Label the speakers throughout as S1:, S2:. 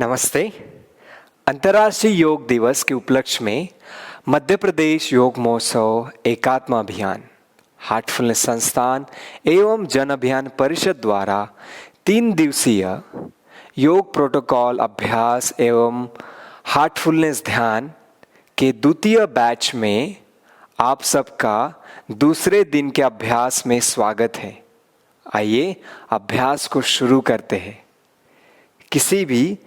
S1: नमस्ते। अंतर्राष्ट्रीय योग दिवस के उपलक्ष्य में मध्य प्रदेश योग महोत्सव एकात्म अभियान हार्टफुलनेस संस्थान एवं जन अभियान परिषद द्वारा 3 दिवसीय योग प्रोटोकॉल अभ्यास एवं हार्टफुलनेस ध्यान के द्वितीय बैच में आप सबका दूसरे दिन के अभ्यास में स्वागत है। आइए अभ्यास को शुरू करते हैं। किसी भी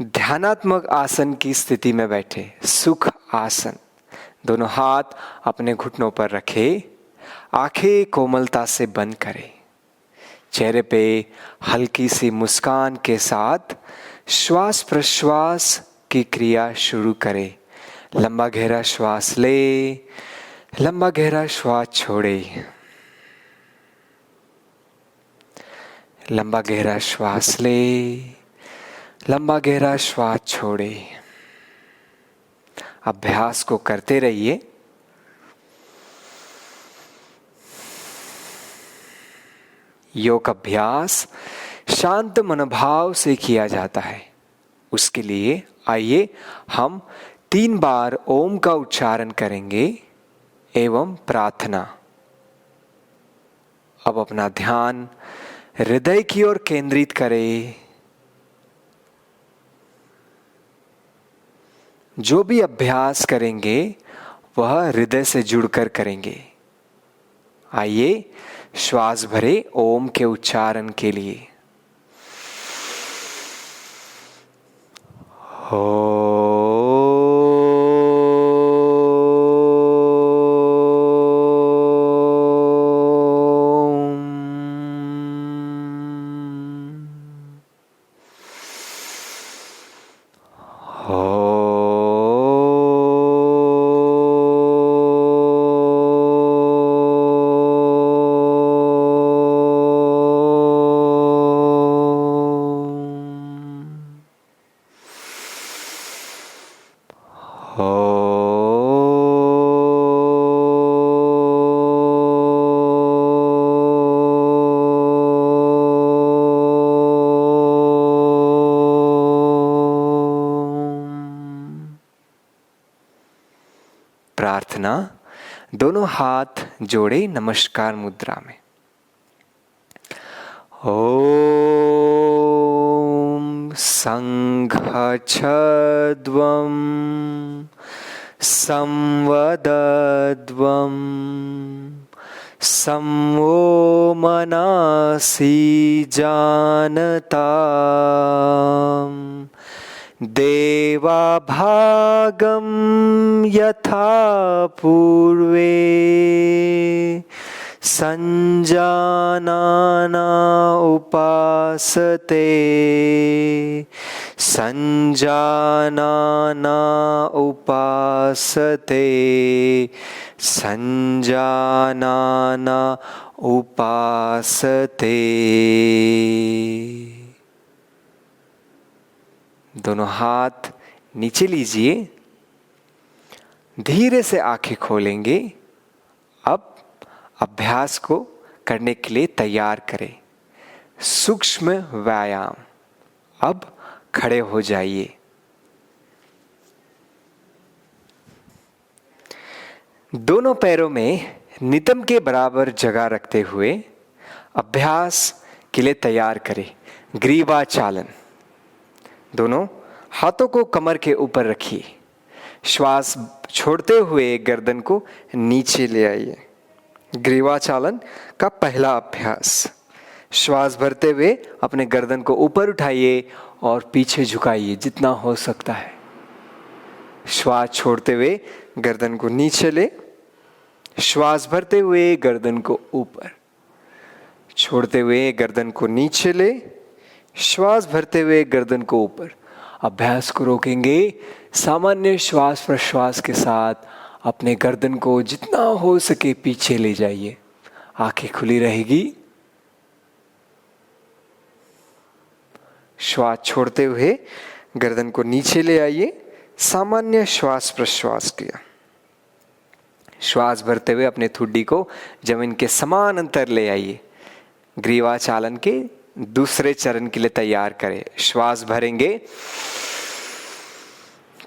S1: ध्यानात्मक आसन की स्थिति में बैठे, सुख आसन। दोनों हाथ अपने घुटनों पर रखें, आंखें कोमलता से बंद करें। चेहरे पे हल्की सी मुस्कान के साथ श्वास प्रश्वास की क्रिया शुरू करें। लंबा गहरा श्वास ले, लंबा गहरा श्वास छोड़े। लंबा गहरा श्वास ले, लंबा गहरा श्वास छोड़े। अभ्यास को करते रहिए। योग अभ्यास शांत मनोभाव से किया जाता है। उसके लिए आइए हम 3 बार ओम का उच्चारण करेंगे एवं प्रार्थना। अब अपना ध्यान हृदय की ओर केंद्रित करें। जो भी अभ्यास करेंगे वह हृदय से जुड़कर करेंगे। आइए श्वास भरे ओम के उच्चारण के लिए। प्रार्थना। दोनों हाथ जोड़े नमस्कार मुद्रा में। ओम संघच्छध्वं संवदध्वं समो मनसि जानताम् देवाभागं यथा पूर्वे संजानाना उपासते संजानाना उपासते संजानाना उपासते। दोनों हाथ नीचे लीजिए। धीरे से आंखें खोलेंगे। अब अभ्यास को करने के लिए तैयार करें। सूक्ष्म व्यायाम। अब खड़े हो जाइए। दोनों पैरों में नितंब के बराबर जगह रखते हुए अभ्यास के लिए तैयार करें। ग्रीवा चालन। दोनों हाथों को कमर के ऊपर रखिए। श्वास छोड़ते हुए गर्दन को नीचे ले आइए। ग्रीवा चालन का पहला अभ्यास। श्वास भरते हुए अपने गर्दन को ऊपर उठाइए और पीछे झुकाइए जितना हो सकता है। श्वास छोड़ते हुए गर्दन को नीचे ले। श्वास भरते हुए गर्दन को ऊपर, छोड़ते हुए गर्दन को नीचे ले। श्वास भरते हुए गर्दन को ऊपर। अभ्यास को रोकेंगे। सामान्य श्वास प्रश्वास के साथ अपने गर्दन को जितना हो सके पीछे ले जाइए। आंखें खुली रहेगी। श्वास छोड़ते हुए गर्दन को नीचे ले आइए। सामान्य श्वास प्रश्वास किया। श्वास भरते हुए अपने ठुड्डी को जमीन के समान अंतर ले आइए। ग्रीवा चालन के दूसरे चरण के लिए तैयार करें। श्वास भरेंगे,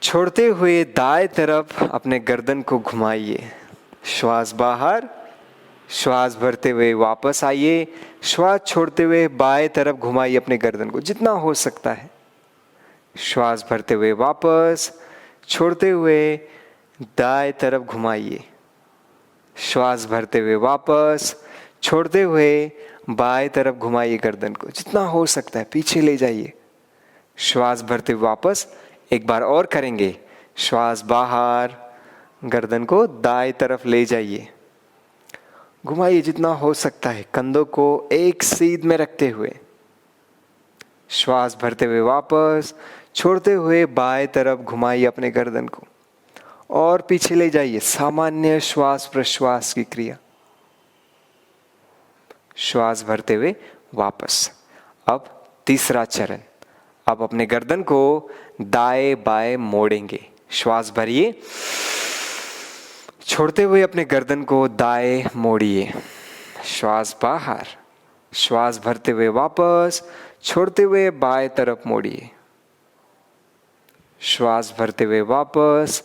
S1: छोड़ते हुए दाएं तरफ अपने गर्दन को घुमाइए। श्वास बाहर, श्वास भरते हुए वापस आइए। श्वास छोड़ते हुए बाएं तरफ घुमाइए अपने गर्दन को जितना हो सकता है। श्वास भरते हुए वापस, छोड़ते हुए दाएं तरफ घुमाइए। श्वास भरते हुए वापस, छोड़ते हुए बाएं तरफ घुमाइए गर्दन को जितना हो सकता है, पीछे ले जाइए। श्वास भरते हुए वापस, एक बार और करेंगे। श्वास बाहर, गर्दन को दाएं तरफ ले जाइए, घुमाइए जितना हो सकता है, कंधों को एक सीध में रखते हुए। श्वास भरते हुए वापस, छोड़ते हुए बाएं तरफ घुमाइए अपने गर्दन को और पीछे ले जाइए। सामान्य श्वास प्रश्वास की क्रिया। श्वास भरते हुए वापस। अब तीसरा चरण, अब अपने गर्दन को दाएं बाएं मोड़ेंगे। श्वास भरिए, छोड़ते हुए अपने गर्दन को दाएं मोड़िए। श्वास बाहर, श्वास भरते हुए वापस, छोड़ते हुए बाएं तरफ मोड़िए। श्वास भरते हुए वापस,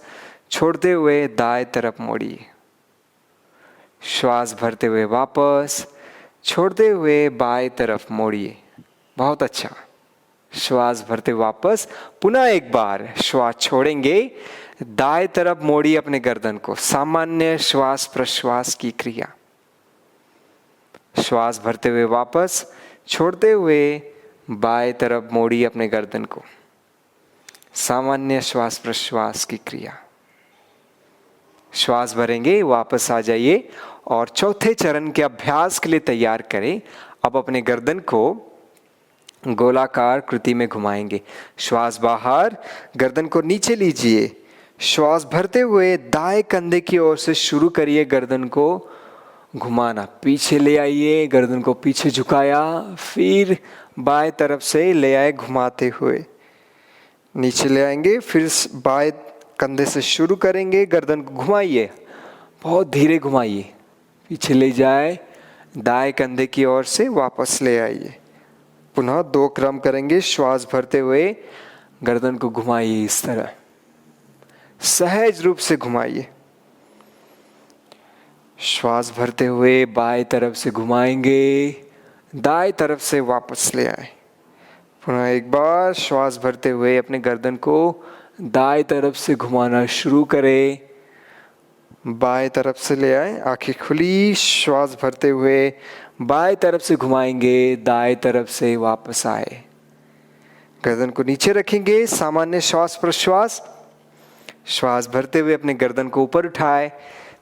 S1: छोड़ते हुए दाएं तरफ मोड़िए। श्वास भरते हुए वापस, छोड़ते हुए बाएं तरफ मोड़िए। बहुत अच्छा। श्वास भरते वापस, पुनः एक बार श्वास छोड़ेंगे, दाएं तरफ मोड़िए अपने गर्दन को। सामान्य श्वास प्रश्वास की क्रिया। श्वास भरते हुए वापस, छोड़ते हुए बाएं तरफ मोड़िए अपने गर्दन को। सामान्य श्वास प्रश्वास की क्रिया। श्वास भरेंगे, वापस आ जाइए और चौथे चरण के अभ्यास के लिए तैयार करें। अब अपने गर्दन को गोलाकार कृति में घुमाएंगे। श्वास बाहर, गर्दन को नीचे लीजिए। श्वास भरते हुए दाएं कंधे की ओर से शुरू करिए, गर्दन को घुमाना। पीछे ले आइए, गर्दन को पीछे झुकाया, फिर बाएं तरफ से ले आए घुमाते हुए। नीचे ले आएंगे, फिर बाएं कंधे से शुरू करेंगे, गर्दन को घुमाइए, बहुत धीरे घुमाइए। पीछे ले जाए, दाएं कंधे की ओर से वापस ले आइए। पुनः 2 क्रम करेंगे। श्वास भरते हुए गर्दन को घुमाइए, इस तरह सहज रूप से घुमाइए। श्वास भरते हुए बाएं तरफ से घुमाएंगे, दाएं तरफ से वापस ले आए। पुनः एक बार श्वास भरते हुए अपने गर्दन को दाएं तरफ से घुमाना शुरू करें, बाएं तरफ से ले आए, आंखें खुली। श्वास भरते हुए बाएं तरफ से घुमाएंगे, दाएं तरफ से वापस आए। गर्दन को नीचे रखेंगे, सामान्य श्वास प्रश्वास। श्वास भरते हुए अपने गर्दन को ऊपर उठाए,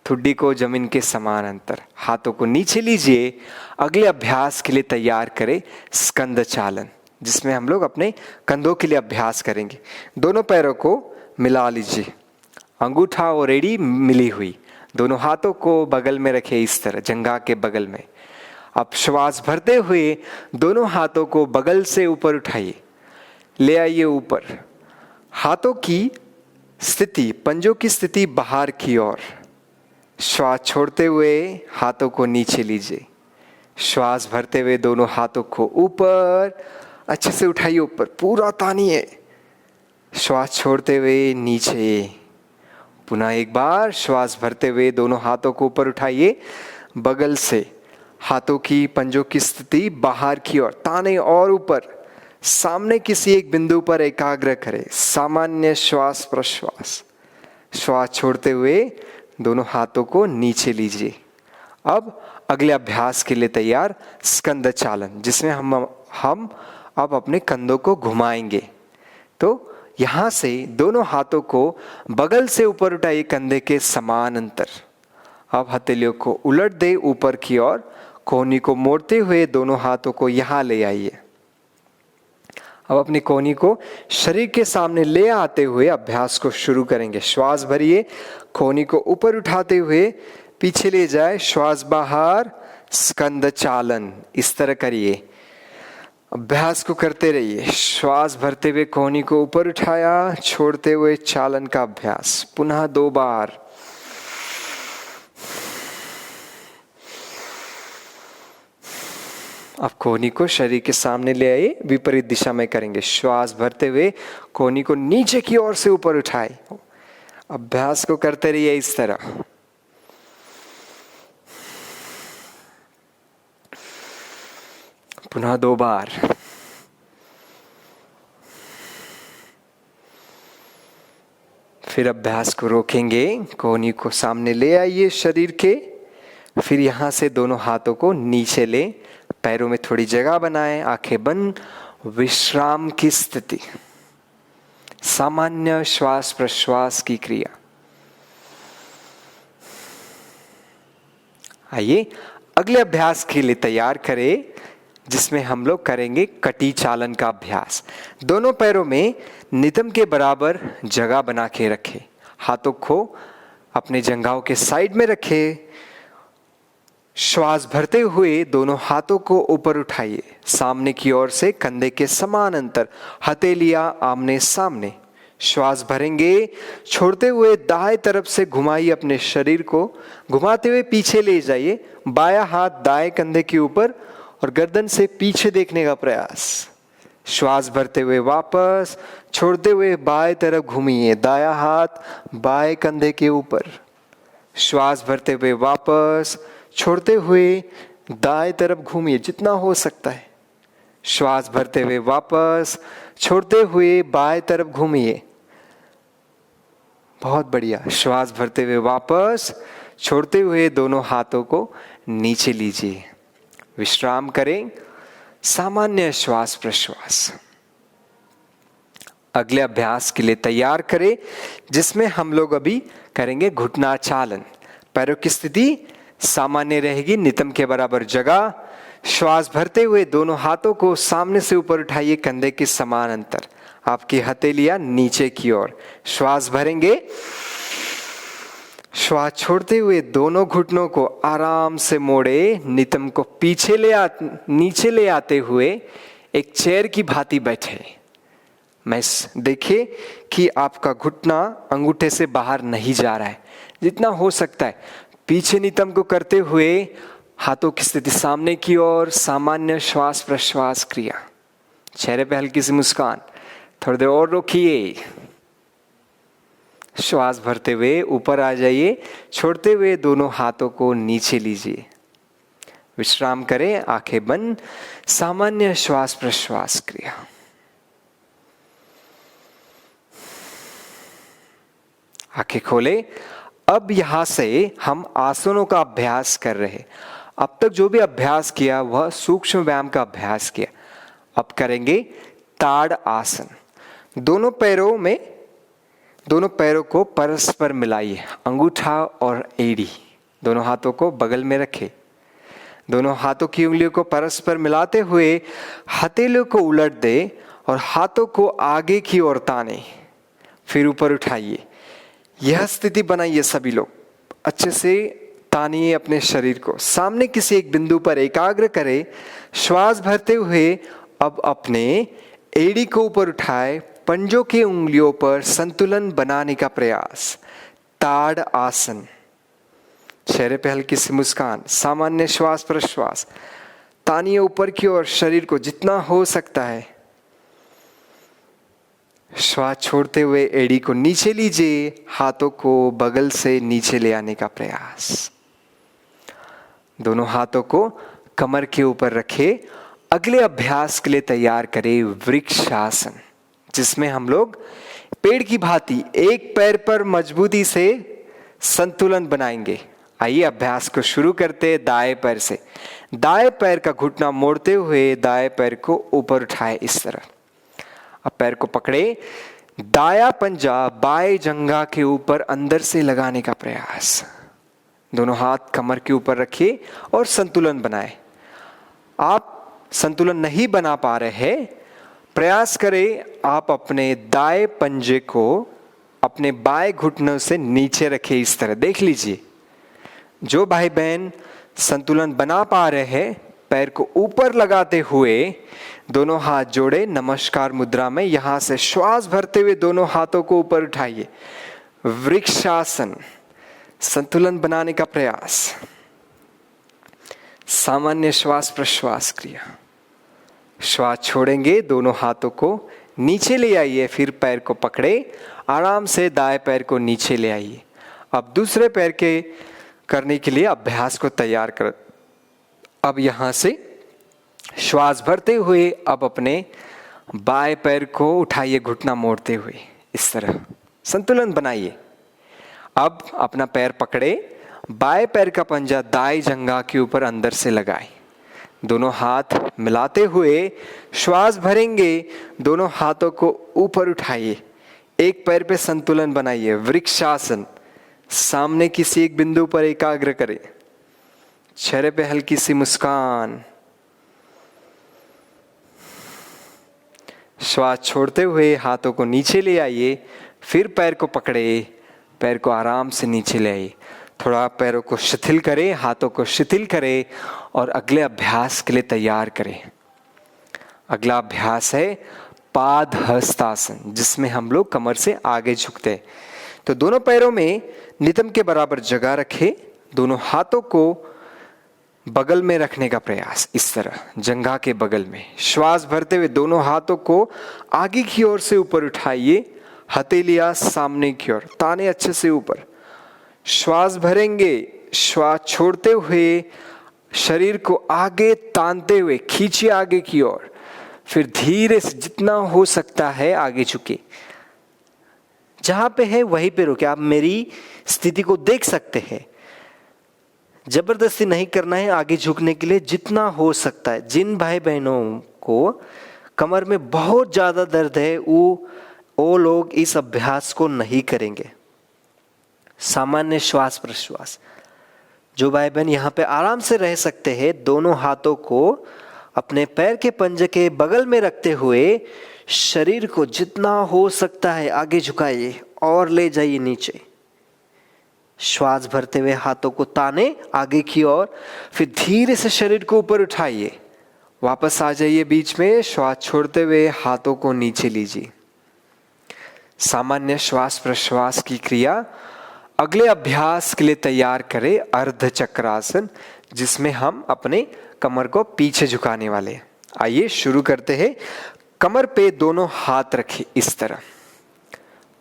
S1: ठुड्डी को जमीन के समान अंतर। हाथों को नीचे लीजिए। अगले अभ्यास के लिए तैयार करें स्कंद चालन, जिसमें हम लोग अपने कंधों के लिए अभ्यास करेंगे। दोनों पैरों को मिला लीजिए, अंगूठा और एड़ी मिली हुई। दोनों हाथों को बगल में रखें, इस तरह जंघा के बगल में। अब श्वास भरते हुए दोनों हाथों को बगल से ऊपर उठाइए, ले आइए ऊपर। हाथों की स्थिति, पंजों की स्थिति बाहर की ओर। श्वास छोड़ते हुए हाथों को नीचे लीजिए। श्वास भरते हुए दोनों हाथों को ऊपर अच्छे से उठाइए, ऊपर पूरा तानिए। श्वास छोड़ते हुए नीचे। पुनः एक बार श्वास भरते हुए दोनों हाथों को ऊपर उठाइए, बगल से। हाथों की पंजों की स्थिति बाहर की ओर, ताने और ऊपर। सामने किसी एक बिंदु पर एकाग्र करें। सामान्य श्वास प्रश्वास। श्वास छोड़ते हुए दोनों हाथों को नीचे लीजिए। अब अगले अभ्यास के लिए तैयार स्कंद चालन, जिसमें हम अब अपने कंधों को घुमाएंगे। तो यहाँ से दोनों हाथों को बगल से ऊपर उठाइए, कंधे के समान अंतर। अब हथेलियों को उलट दे ऊपर की ओर, कोहनी को मोड़ते हुए दोनों हाथों को यहाँ ले आइए। अब अपनी कोहनी को शरीर के सामने ले आते हुए अभ्यास को शुरू करेंगे। श्वास भरिए, कोहनी को ऊपर उठाते हुए पीछे ले जाए। श्वास बाहर, स्कंद चालन, इस तरह करिए। अभ्यास को करते रहिए। श्वास भरते हुए कोहनी को ऊपर उठाया, छोड़ते हुए चालन का अभ्यास। पुनः 2 बार। अब कोहनी को शरीर के सामने ले आइए, विपरीत दिशा में करेंगे। श्वास भरते हुए कोहनी को नीचे की ओर से ऊपर उठाए। अभ्यास को करते रहिए इस तरह। पुनः 2 बार। फिर अभ्यास को रोकेंगे, कोहनी को सामने ले आइए शरीर के। फिर यहां से दोनों हाथों को नीचे ले, पैरों में थोड़ी जगह बनाएं, आंखें बंद, विश्राम की स्थिति, सामान्य श्वास प्रश्वास की क्रिया। आइए अगले अभ्यास के लिए तैयार करें, जिसमें हम लोग करेंगे कटी चालन का अभ्यास। दोनों पैरों में नितंब के बराबर जगह बना के रखें। हाथों को अपने जंघाओं के साइड में रखें। श्वास भरते हुए दोनों हाथों को ऊपर उठाइए, सामने की ओर से कंधे के समान अंतर, हथेलियां आमने सामने। श्वास भरेंगे, छोड़ते हुए दाएं तरफ से घुमाइए अपने शरीर को, घुमाते हुए पीछे ले जाइए। बायां हाथ दाएं कंधे के ऊपर और गर्दन से पीछे देखने का प्रयास। श्वास भरते हुए वापस, छोड़ते हुए बाएं तरफ घूमिए, दायां हाथ बाएं कंधे के ऊपर। श्वास भरते हुए वापस, छोड़ते हुए दाएं तरफ घूमिए जितना हो सकता है। श्वास भरते हुए वापस, छोड़ते हुए बाएं तरफ घूमिए। बहुत बढ़िया। श्वास भरते हुए वापस, छोड़ते हुए दोनों हाथों को नीचे लीजिए। विश्राम करें, सामान्य श्वास प्रश्वास। अगले अभ्यास के लिए तैयार करें, जिसमें हम लोग अभी करेंगे घुटना चालन। पैरों की स्थिति सामान्य रहेगी, नितंब के बराबर जगह। श्वास भरते हुए दोनों हाथों को सामने से ऊपर उठाइए, कंधे के समान अंतर, आपकी हथेलियां नीचे की ओर। श्वास भरेंगे, श्वास छोड़ते हुए दोनों घुटनों को आराम से मोड़े, नितंब को नीचे ले आते हुए एक चेयर की भांति बैठे। मैं देखिए कि आपका घुटना अंगूठे से बाहर नहीं जा रहा है, जितना हो सकता है पीछे नितंब को करते हुए हाथों की स्थिति सामने की ओर, सामान्य श्वास प्रश्वास क्रिया। चेहरे पे हल्की सी मुस्कान, थोड़ी देर और रोकिए। श्वास भरते हुए ऊपर आ जाइए, छोड़ते हुए दोनों हाथों को नीचे लीजिए। विश्राम करें, आंखें बंद, सामान्य श्वास प्रश्वास क्रिया। आंखें खोले। अब यहां से हम आसनों का अभ्यास कर रहे हैं। अब तक जो भी अभ्यास किया वह सूक्ष्म व्यायाम का अभ्यास किया। अब करेंगे ताड़ आसन। दोनों पैरों को परस्पर मिलाइए, अंगूठा और एड़ी दोनों हाथों को बगल में रखें। दोनों हाथों की उंगलियों को परस्पर मिलाते हुए हथेलियों को उलट दे और हाथों को आगे की ओर ताने, फिर ऊपर उठाइए। यह स्थिति बनाइए। सभी लोग अच्छे से तानिए अपने शरीर को, सामने किसी एक बिंदु पर एकाग्र करें। श्वास भरते हुए अब अपने एड़ी को ऊपर उठाए, पंजों के उंगलियों पर संतुलन बनाने का प्रयास। ताड़ आसन। चेहरे पे हल्की सी मुस्कान, सामान्य श्वास प्रश्वास। तानिए ऊपर की ओर शरीर को जितना हो सकता है। श्वास छोड़ते हुए एड़ी को नीचे लीजिए, हाथों को बगल से नीचे ले आने का प्रयास। दोनों हाथों को कमर के ऊपर रखें। अगले अभ्यास के लिए तैयार करें वृक्षासन, जिसमें हम लोग पेड़ की भांति एक पैर पर मजबूती से संतुलन बनाएंगे। आइए अभ्यास को शुरू करते हैं दाएं पैर से। दाएं पैर का घुटना मोड़ते हुए दाएं पैर को ऊपर उठाए इस तरह। अब पैर को पकड़े, दायां पंजा बाएं जंघा के ऊपर अंदर से लगाने का प्रयास। दोनों हाथ कमर के ऊपर रखिए और संतुलन बनाएं। आप संतुलन नहीं बना पा रहे हैं, प्रयास करें आप अपने दाएं पंजे को अपने बाएं घुटनों से नीचे रखें इस तरह। देख लीजिए, जो भाई बहन संतुलन बना पा रहे हैं, पैर को ऊपर लगाते हुए दोनों हाथ जोड़े नमस्कार मुद्रा में। यहां से श्वास भरते हुए दोनों हाथों को ऊपर उठाइए, वृक्षासन, संतुलन बनाने का प्रयास। सामान्य श्वास प्रश्वास क्रिया। श्वास छोड़ेंगे, दोनों हाथों को नीचे ले आइए, फिर पैर को पकड़े, आराम से दाएं पैर को नीचे ले आइए। अब दूसरे पैर के करने के लिए अभ्यास को तैयार कर। अब यहाँ से श्वास भरते हुए अब अपने बाएं पैर को उठाइए, घुटना मोड़ते हुए, इस तरह संतुलन बनाइए। अब अपना पैर पकड़े, बाएं पैर का पंजा दाएं जंघा के ऊपर अंदर से लगाए, दोनों हाथ मिलाते हुए श्वास भरेंगे, दोनों हाथों को ऊपर उठाइए, एक पैर पे संतुलन बनाइए, वृक्षासन। सामने किसी एक बिंदु पर एकाग्र करें, चेहरे पे हल्की सी मुस्कान। श्वास छोड़ते हुए हाथों को नीचे ले आइए, फिर पैर को पकड़े, पैर को आराम से नीचे ले आइए, थोड़ा पैरों को शिथिल करें, हाथों को शिथिल करें और अगले अभ्यास के लिए तैयार करें। अगला अभ्यास है पाद हस्तासन, जिसमें हम लोग कमर से आगे झुकते हैं। तो दोनों पैरों में नितंब के बराबर जगह रखें, दोनों हाथों को बगल में रखने का प्रयास, इस तरह जंघा के बगल में। श्वास भरते हुए दोनों हाथों को आगे की ओर से ऊपर उठाइए, हथेलियां सामने की ओर, ताने अच्छे से ऊपर। श्वास भरेंगे, श्वास छोड़ते हुए शरीर को आगे तानते हुए खींचिए आगे की ओर, फिर धीरे से जितना हो सकता है आगे झुके। जहां पे है वहीं पे रुके। आप मेरी स्थिति को देख सकते हैं, जबरदस्ती नहीं करना है आगे झुकने के लिए, जितना हो सकता है। जिन भाई बहनों को कमर में बहुत ज्यादा दर्द है वो लोग इस अभ्यास को नहीं करेंगे। सामान्य श्वास प्रश्वास। जो भाई बहन यहाँ पे आराम से रह सकते हैं, दोनों हाथों को अपने पैर के पंजे के बगल में रखते हुए शरीर को जितना हो सकता है आगे झुकाइए और ले जाइए नीचे। श्वास भरते हुए हाथों को ताने आगे की ओर, फिर धीरे से शरीर को ऊपर उठाइए, वापस आ जाइए बीच में। श्वास छोड़ते हुए हाथों को नीचे लीजिए। सामान्य श्वास प्रश्वास की क्रिया। अगले अभ्यास के लिए तैयार करें अर्ध चक्रासन, जिसमें हम अपने कमर को पीछे झुकाने वाले हैं। आइए शुरू करते हैं। कमर पे दोनों हाथ रखें, इस तरह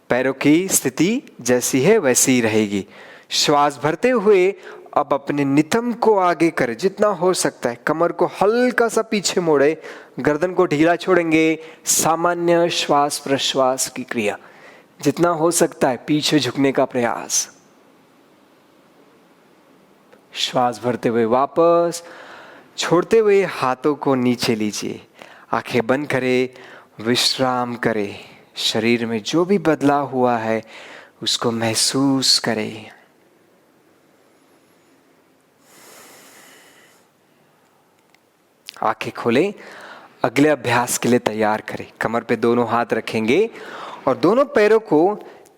S1: पैरों की स्थिति जैसी है वैसी ही रहेगी। श्वास भरते हुए अब अपने नितंब को आगे करें, जितना हो सकता है। कमर को हल्का सा पीछे मोड़े, गर्दन को ढीला छोड़ेंगे। सामान्य श्वास प्रश्वास की क्रिया, जितना हो सकता है पीछे झुकने का प्रयास। श्वास भरते हुए वापस, छोड़ते हुए हाथों को नीचे लीजिए, आंखें बंद करें, विश्राम करें। शरीर में जो भी बदलाव हुआ है उसको महसूस करें। आंखें खोलें, अगले अभ्यास के लिए तैयार करें। कमर पे दोनों हाथ रखेंगे और दोनों पैरों को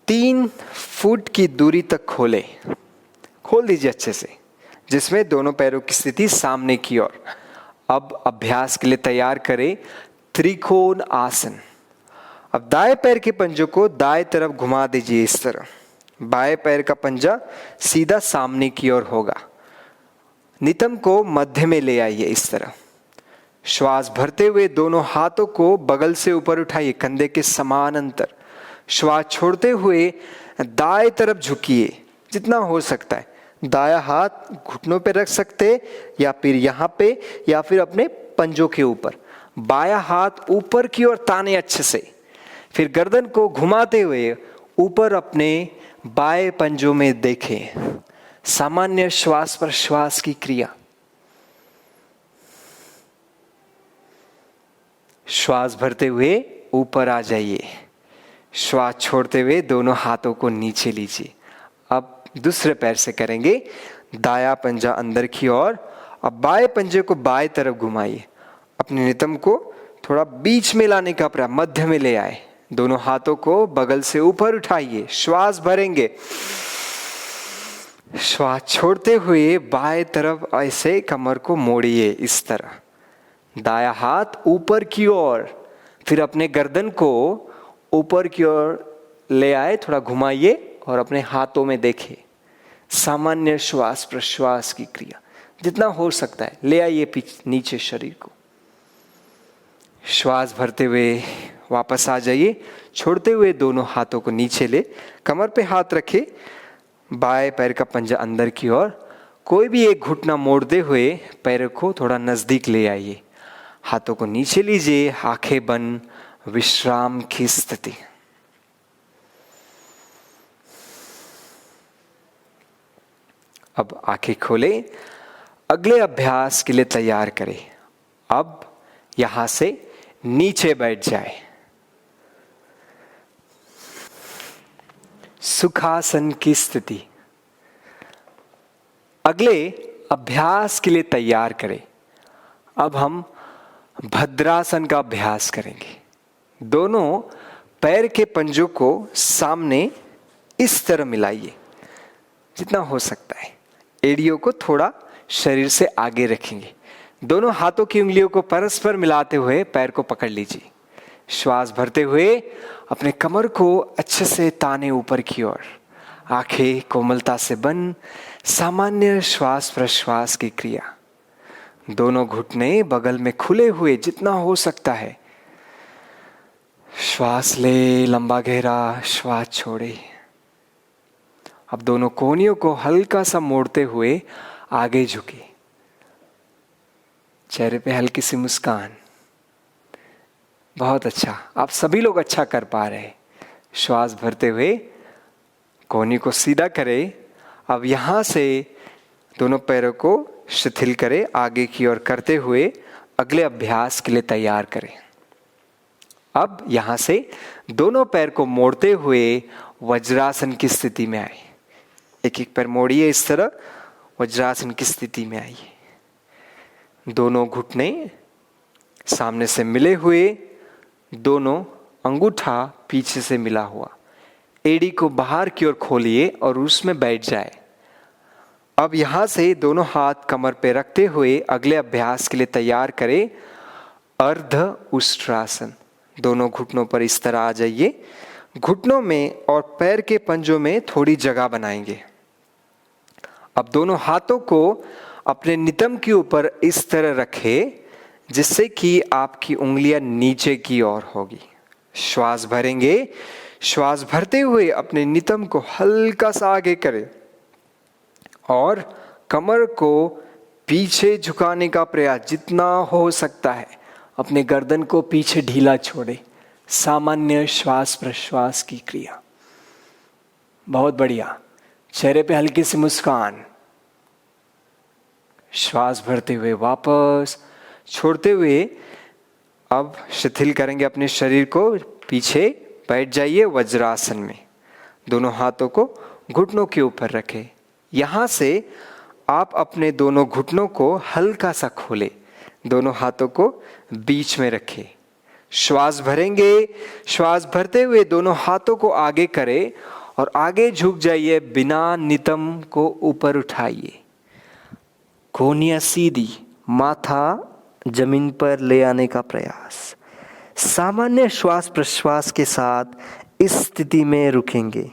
S1: 3 फुट की दूरी तक खोलें। खोल दीजिए अच्छे से, जिसमें दोनों पैरों की स्थिति सामने की ओर। अब अभ्यास के लिए तैयार करें त्रिकोण आसन। अब दाएं पैर के पंजों को दाएं तरफ घुमा दीजिए, इस तरह। बाएं पैर का पंजा सीधा सामने की ओर होगा। नितंब को मध्य में ले आइए, इस तरह। श्वास भरते हुए दोनों हाथों को बगल से ऊपर उठाइए, कंधे के समान अंतर। श्वास छोड़ते हुए दाएं तरफ झुकिए, जितना हो सकता है। दाया हाथ घुटनों पे रख सकते या फिर यहाँ पे या फिर अपने पंजों के ऊपर। बाया हाथ ऊपर की ओर ताने अच्छे से, फिर गर्दन को घुमाते हुए ऊपर अपने बाएं पंजों में देखें। सामान्य श्वास प्रश्वास की क्रिया। श्वास भरते हुए ऊपर आ जाइए, श्वास छोड़ते हुए दोनों हाथों को नीचे लीजिए। अब दूसरे पैर से करेंगे, दाया पंजा अंदर की ओर। अब बाएं पंजे को बाएं तरफ घुमाइए, अपने नितंब को थोड़ा बीच में लाने का प्रयास, मध्य में ले आए। दोनों हाथों को बगल से ऊपर उठाइए, श्वास भरेंगे। श्वास छोड़ते हुए बाएं तरफ ऐसे कमर को मोड़िए, इस तरह। दाया हाथ ऊपर की ओर, फिर अपने गर्दन को ऊपर की ओर ले आए, थोड़ा घुमाइए और अपने हाथों में देखें। सामान्य श्वास प्रश्वास की क्रिया। जितना हो सकता है ले आइए नीचे शरीर को। श्वास भरते हुए वापस आ जाइए। छोड़ते हुए दोनों हाथों को नीचे ले, कमर पे हाथ रखे, बाएं पैर का पंजा अंदर की ओर, कोई भी एक घुटना मोड़ते हुए पैर को थोड़ा नजदीक ले आइए। हाथों को नीचे लीजिए, आंखें बंद, विश्राम की स्थिति। अब आंखें खोले, अगले अभ्यास के लिए तैयार करें। अब यहां से नीचे बैठ जाए, सुखासन की स्थिति। अगले अभ्यास के लिए तैयार करें। अब हम भद्रासन का अभ्यास करेंगे। दोनों पैर के पंजों को सामने इस तरह मिलाइए जितना हो सकता है। एड़ियों को थोड़ा शरीर से आगे रखेंगे। दोनों हाथों की उंगलियों को परस्पर मिलाते हुए पैर को पकड़ लीजिए। श्वास भरते हुए अपने कमर को अच्छे से ताने ऊपर की ओर, आंखें कोमलता से बंद, सामान्य श्वास प्रश्वास की क्रिया। दोनों घुटने बगल में खुले हुए जितना हो सकता है। श्वास ले, लंबा गहरा श्वास छोड़े। अब दोनों कोहनियों को हल्का सा मोड़ते हुए आगे झुके, चेहरे पे हल्की सी मुस्कान। बहुत अच्छा, आप सभी लोग अच्छा कर पा रहे हैं। श्वास भरते हुए कोहनी को सीधा करें। अब यहां से दोनों पैरों को शिथिल करें, आगे की ओर करते हुए अगले अभ्यास के लिए तैयार करें। अब यहां से दोनों पैर को मोड़ते हुए वज्रासन की स्थिति में आए। एक एक पैर मोड़िए, इस तरह वज्रासन की स्थिति में आइए। दोनों घुटने सामने से मिले हुए, दोनों अंगूठा पीछे से मिला हुआ। एड़ी को बाहर की ओर खोलिए और उसमें बैठ जाए। अब यहां से दोनों हाथ कमर पे रखते हुए अगले अभ्यास के लिए तैयार करें, अर्ध उष्ट्रासन। दोनों घुटनों पर इस तरह आ जाइए। घुटनों में और पैर के पंजों में थोड़ी जगह बनाएंगे। अब दोनों हाथों को अपने नितंब के ऊपर इस तरह रखें जिससे कि आपकी उंगलियां नीचे की ओर होगी। श्वास भरेंगे। श्वास भरते हुए अपने नितंब को हल्का सा आगे करें और कमर को पीछे झुकाने का प्रयास जितना हो सकता है। अपने गर्दन को पीछे ढीला छोड़े। सामान्य श्वास प्रश्वास की क्रिया। बहुत बढ़िया, चेहरे पे हल्की सी मुस्कान। श्वास भरते हुए वापस, छोड़ते हुए अब शिथिल करेंगे अपने शरीर को। पीछे बैठ जाइए वज्रासन में। दोनों हाथों को घुटनों के ऊपर रखें। यहां से आप अपने दोनों घुटनों को हल्का सा खोलें। दोनों हाथों को बीच में रखें। श्वास भरेंगे। श्वास भरते हुए दोनों हाथों को आगे करें और आगे झुक जाइए। बिना नितंब को ऊपर उठाइए। कोहनियां सीधी, माथा जमीन पर ले आने का प्रयास। सामान्य श्वास प्रश्वास के साथ इस स्थिति में रुकेंगे।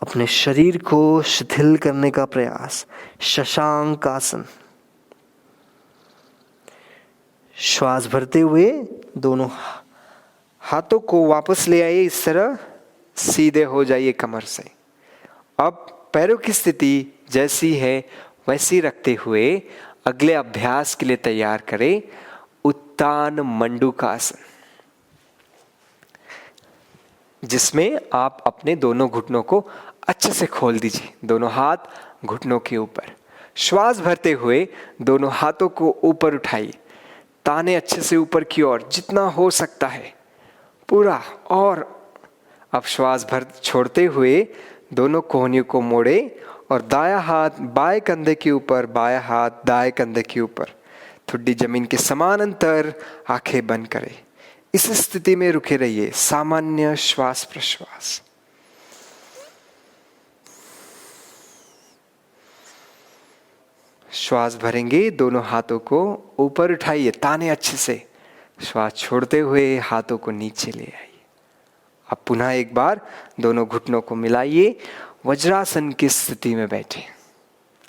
S1: अपने शरीर को शिथिल करने का प्रयास, शशांक आसन। श्वास भरते हुए दोनों हाथों को वापस ले आइए। इस तरह सीधे हो जाइए कमर से। अब पैरों की स्थिति जैसी है वैसी रखते हुए अगले अभ्यास के लिए तैयार करें, उत्तान मंडूकासन, जिसमें आप अपने दोनों घुटनों को अच्छे से खोल दीजिए। दोनों हाथ घुटनों के ऊपर। श्वास भरते हुए दोनों हाथों को ऊपर उठाइए। ताने अच्छे से ऊपर की ओर जितना हो सकता है पूरा। और अब श्वास भर छोड़ते हुए दोनों कोहनियों को मोड़े और दायां हाथ बाएं कंधे के ऊपर, बायां हाथ दाएं कंधे के ऊपर, ठुड्डी जमीन के समानांतर, आंखें बंद करें। इस स्थिति में रुके रहिए। सामान्य श्वास प्रश्वास। श्वास भरेंगे। दोनों हाथों को ऊपर उठाइए, ताने अच्छे से। श्वास छोड़ते हुए हाथों को नीचे ले आइए। अब पुनः एक बार दोनों घुटनों को मिलाइए। वज्रासन की स्थिति में बैठे।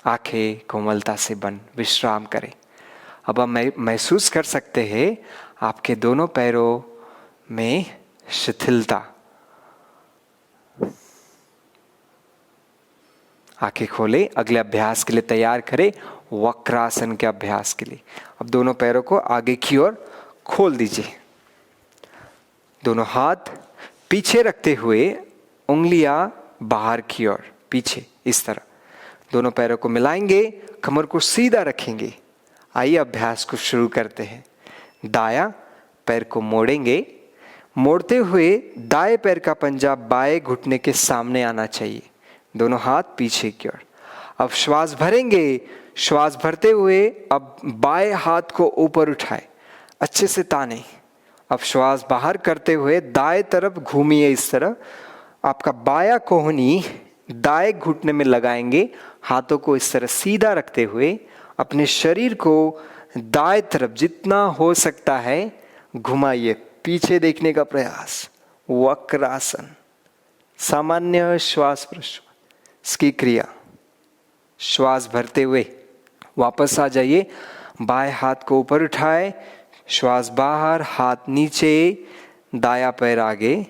S1: आंखें कोमलता से बंद विश्राम करें। अब हम महसूस कर सकते हैं आपके दोनों पैरों में शिथिलता। आंखें खोले, अगले अभ्यास के लिए तैयार करें, वक्रासन के अभ्यास के लिए। अब दोनों पैरों को आगे की ओर खोल दीजिए। दोनों हाथ पीछे रखते हुए उंगलियां बाहर की ओर पीछे, इस तरह दोनों पैरों को मिलाएंगे, कमर को सीधा रखेंगे। आइए अभ्यास को शुरू करते हैं। दायां पैर को मोड़ेंगे, मोड़ते हुए दाएं पैर का पंजा बाएं घुटने के सामने आना चाहिए। दोनों हाथ पीछे की ओर। अब श्वास भरेंगे, श्वास भरते हुए अब बाएं हाथ को ऊपर उठाए, अच्छे से ताने। अब श्वास बाहर करते हुए दाएं तरफ घूमिए, इस तरह आपका बायां कोहनी दाएं घुटने में लगाएंगे। हाथों को इस तरह सीधा रखते हुए अपने शरीर को दाएं तरफ जितना हो सकता है घुमाइए, पीछे देखने का प्रयास। वक्रासन, सामान्य श्वास प्रश्वास की क्रिया। श्वास भरते हुए वापस आ जाइए, बाएं हाथ को ऊपर उठाए, श्वास बाहर, हाथ नीचे, दायां पैर आगे,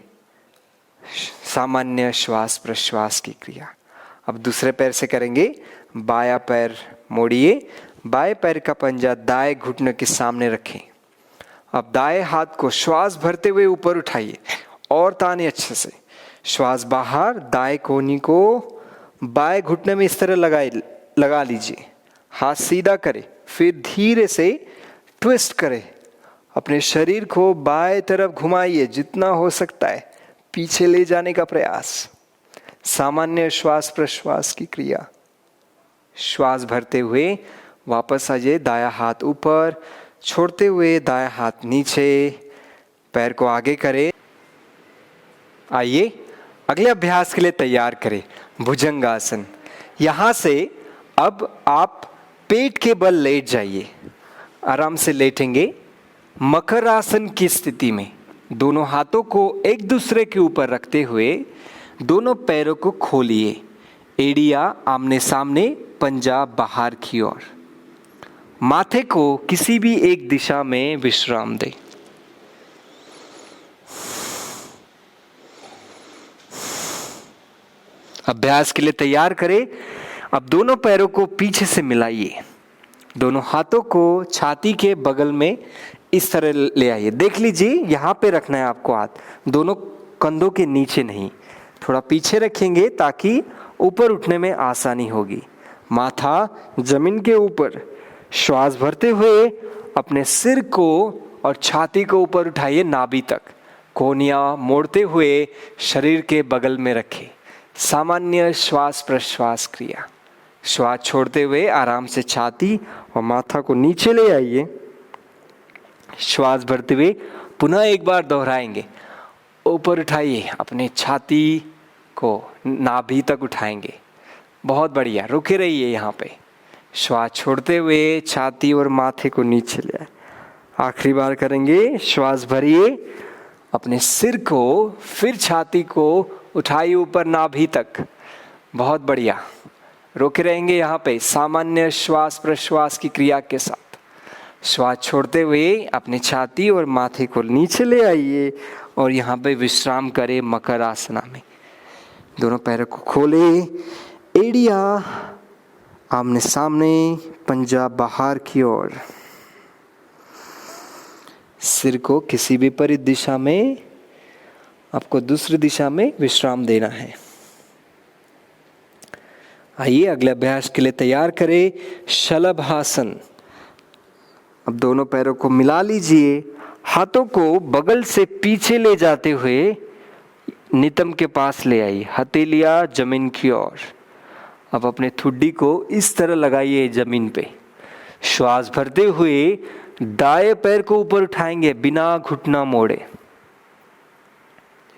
S1: सामान्य श्वास प्रश्वास की क्रिया। अब दूसरे पैर से करेंगे। बायां पैर मोड़िए, बाएं पैर का पंजा दाएं घुटने के सामने रखें। अब दाएं हाथ को श्वास भरते हुए ऊपर उठाइए और ताने अच्छे से। श्वास बाहर, दाएं कोहनी को बाएं घुटने में इस तरह लगा लीजिए। हाथ सीधा करें, फिर धीरे से ट्विस्ट करें। अपने शरीर को बाएं तरफ घुमाइए, जितना हो सकता है पीछे ले जाने का प्रयास। सामान्य श्वास प्रश्वास की क्रिया। श्वास भरते हुए वापस आ जाइए, दायां हाथ ऊपर, छोड़ते हुए दायां हाथ नीचे, पैर को आगे करें। आइए अगले अभ्यास के लिए तैयार करें, भुजंगासन। यहां से अब आप पेट के बल लेट जाइए, आराम से लेटेंगे। मकर आसन की स्थिति में दोनों हाथों को एक दूसरे के ऊपर रखते हुए दोनों पैरों को खोलिए, एड़ियां आमने सामने, पंजा बाहर की ओर। माथे को किसी भी एक दिशा में विश्राम दें। अभ्यास के लिए तैयार करें। अब दोनों पैरों को पीछे से मिलाइए, दोनों हाथों को छाती के बगल में इस तरह ले आइए। देख लीजिए, यहाँ पे रखना है आपको हाथ, दोनों कंधों के नीचे नहीं, थोड़ा पीछे रखेंगे ताकि ऊपर उठने में आसानी होगी। माथा जमीन के ऊपर। श्वास भरते हुए अपने सिर को और छाती को ऊपर उठाइए नाभि तक। कोहनियां मोड़ते हुए शरीर के बगल में रखें। सामान्य श्वास प्रश्वास क्रिया। श्वास छोड़ते हुए आराम से छाती और माथा को नीचे ले आइए। श्वास भरते हुए पुनः एक बार दोहराएंगे, ऊपर उठाइए, अपने छाती को नाभि तक उठाएंगे। बहुत बढ़िया, रुके रहिए यहाँ पे। श्वास छोड़ते हुए छाती और माथे को नीचे ले आए। आखिरी बार करेंगे। श्वास भरिए, अपने सिर को फिर छाती को उठाइए ऊपर नाभि तक। बहुत बढ़िया, रुके रहेंगे यहाँ पे सामान्य श्वास प्रश्वास की क्रिया के साथ। श्वास छोड़ते हुए अपने छाती और माथे को नीचे ले आइए और यहाँ पे विश्राम करें मकर आसना में। दोनों पैरों को खोले, एड़ियां आमने सामने, पंजा बाहर की ओर। सिर को किसी भी विपरीत दिशा में, आपको दूसरी दिशा में विश्राम देना है। आइए अगले अभ्यास के लिए तैयार करें, शलभासन। अब दोनों पैरों को मिला लीजिए, हाथों को बगल से पीछे ले जाते हुए नितंब के पास ले आइए, हथेलियां जमीन की ओर। अब अपने ठुड्डी को इस तरह लगाइए जमीन पे। श्वास भरते हुए दाएं पैर को ऊपर उठाएंगे बिना घुटना मोड़े।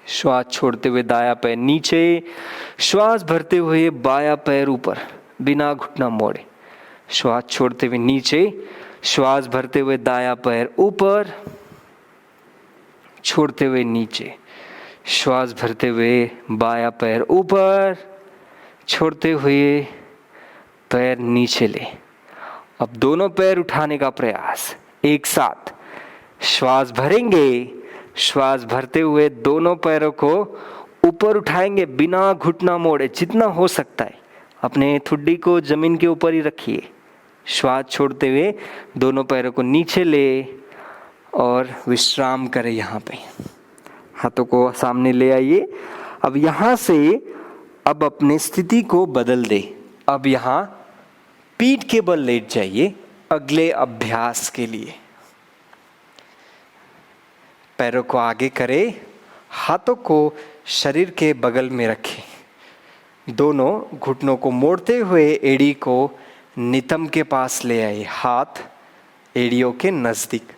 S1: श्वास छोड़ते हुए दायां पैर नीचे, श्वास भरते हुए बायां पैर ऊपर बिना घुटना मोड़े। श्वास छोड़ते हुए नीचे, श्वास भरते हुए दायां पैर ऊपर, छोड़ते हुए नीचे। श्वास भरते हुए बायां पैर ऊपर, छोड़ते हुए पैर नीचे ले। अब दोनों पैर उठाने का प्रयास एक साथ। श्वास भरेंगे, श्वास भरते हुए दोनों पैरों को ऊपर उठाएंगे बिना घुटना मोड़े, जितना हो सकता है अपने ठुड्डी को जमीन के ऊपर ही रखिए। श्वास छोड़ते हुए दोनों पैरों को नीचे ले और विश्राम करें। यहाँ पे हाथों को सामने ले आइए। अब यहाँ से अब अपनी स्थिति को बदल दे। अब यहाँ पीठ के बल लेट जाइए अगले अभ्यास के लिए। पैरों को आगे करें, हाथों को शरीर के बगल में रखें। दोनों घुटनों को मोड़ते हुए एड़ी को नितंब के पास ले आए, हाथ एड़ियों के नजदीक।